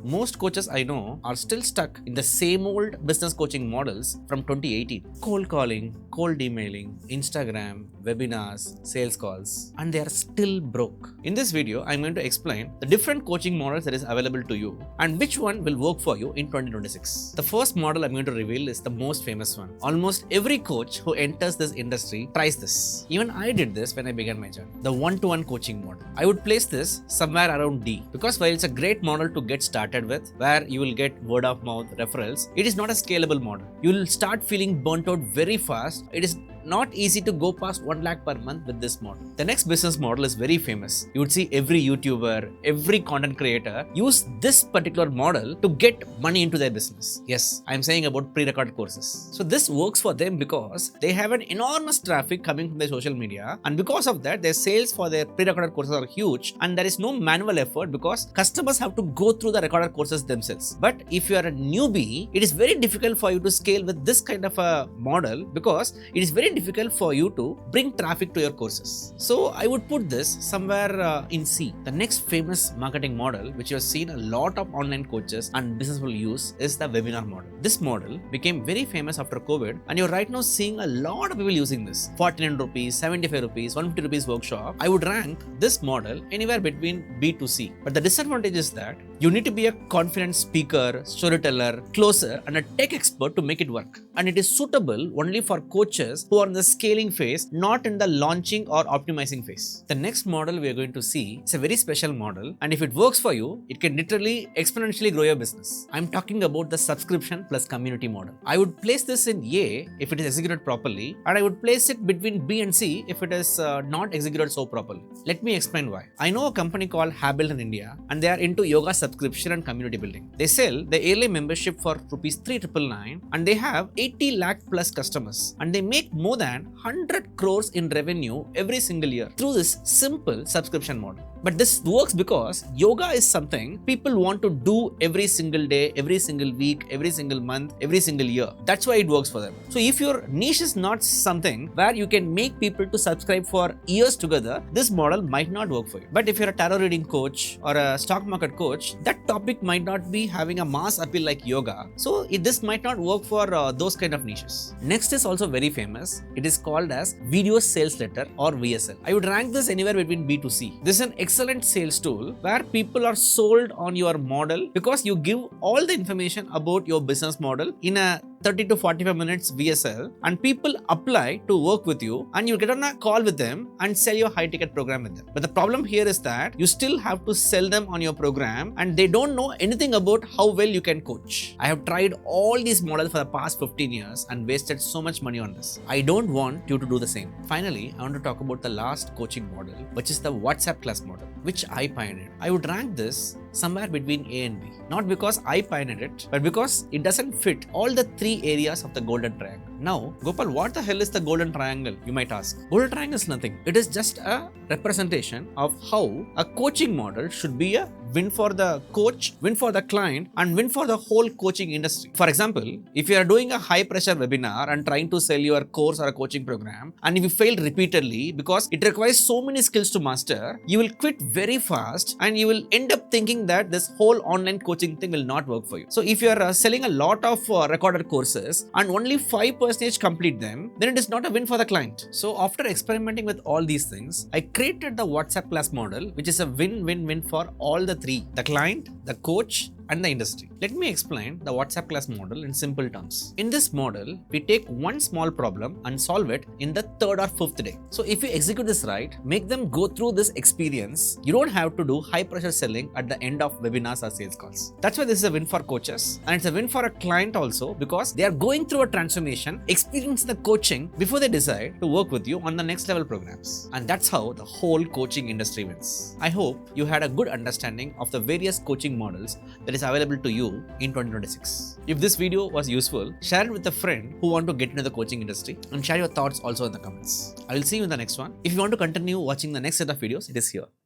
most coaches I know are still stuck in the same old business coaching models from 2018. Cold calling, cold emailing, Instagram, webinars, sales calls, and they are still broke. In this video, I'm going to explain the different coaching models that is available to you and which one will work for you in 2026. The first model I'm going to reveal is the most famous one. Almost every coach who enters this industry tries this. Even I did this when I began my journey. The one-to-one coaching model. I would place this somewhere around D because while it's a great model to get started with, where you will get word of mouth referrals, it is not a scalable model. You will start feeling burnt out very fast. It is not easy to go past 1 lakh per month with this model. The next business model is very famous. You would see every YouTuber, every content creator use this particular model to get money into their business. Yes, I'm saying about pre-recorded courses. So this works for them because they have an enormous traffic coming from their social media, and because of that, their sales for their pre-recorded courses are huge, and there is no manual effort because customers have to go through the recorded courses themselves. But if you are a newbie, it is very difficult for you to scale with this kind of a model because it is very difficult for you to bring traffic to your courses. So I would put this somewhere in C. The next famous marketing model, which you have seen a lot of online coaches and business will use, is the webinar model. This model became very famous after COVID, and you're right now seeing a lot of people using this. 49 rupees, 75 rupees, 150 rupees workshop. I would rank this model anywhere between B to C. But the disadvantage is that you need to be a confident speaker, storyteller, closer, and a tech expert to make it work. And it is suitable only for coaches who are in the scaling phase, not in the launching or optimizing phase. The next model we are going to see is a very special model, and if it works for you, it can literally exponentially grow your business. I'm talking about the subscription plus community model. I would place this in A if it is executed properly, and I would place it between B and C if it is not executed so properly. Let me explain why. I know a company called Habit in India, and they are into yoga subscription and community building. They sell the yearly membership for rupees 3,999, and they have 80 lakh plus customers, and they make more than 100 crores in revenue every single year through this simple subscription model. But this works because yoga is something people want to do every single day, every single week, every single month, every single year. That's why it works for them. So if your niche is not something where you can make people to subscribe for years together, this model might not work for you. But if you're a tarot reading coach or a stock market coach, that topic might not be having a mass appeal like yoga. So this might not work for those kind of niches. Next is also very famous. It is called as video sales letter or VSL. I would rank this anywhere between B to C. This is an excellent sales tool where people are sold on your model because you give all the information about your business model in a 30 to 45 minutes VSL, and people apply to work with you, and you get on a call with them and sell your high ticket program with them. But the problem here is that you still have to sell them on your program, and they don't know anything about how well you can coach. I have tried all these models for the past 15 years and wasted so much money on this. I don't want you to do the same. Finally, I want to talk about the last coaching model, which is the WhatsApp class model, which I pioneered. I would rank this somewhere between A and B. Not because I pioneered it, but because it doesn't fit all the three areas of the golden triangle. Now, Gopal, what the hell is the golden triangle, you might ask? Golden triangle is nothing. It is just a representation of how a coaching model should be a win for the coach, win for the client, and win for the whole coaching industry. For example, if you are doing a high pressure webinar and trying to sell your course or a coaching program, and if you fail repeatedly because it requires so many skills to master, you will quit very fast and you will end up thinking that this whole online coaching thing will not work for you. So if you are selling a lot of recorded courses and only 5% complete them, then it is not a win for the client. So after experimenting with all these things, I created the WhatsApp class model, which is a win-win-win for all the three: the client, the coach, and the industry. Let me explain the WhatsApp class model in simple terms. In this model, we take one small problem and solve it in the 3rd or 5th day. So if you execute this right, make them go through this experience, you don't have to do high pressure selling at the end of webinars or sales calls. That's why this is a win for coaches, and it's a win for a client also because they are going through a transformation, experiencing the coaching before they decide to work with you on the next level programs. And that's how the whole coaching industry wins. I hope you had a good understanding of the various coaching models that is available to you in 2026. If this video was useful, share it with a friend who want to get into the coaching industry, and share your thoughts also in the comments. I will see you in the next one. If you want to continue watching the next set of videos, it is here.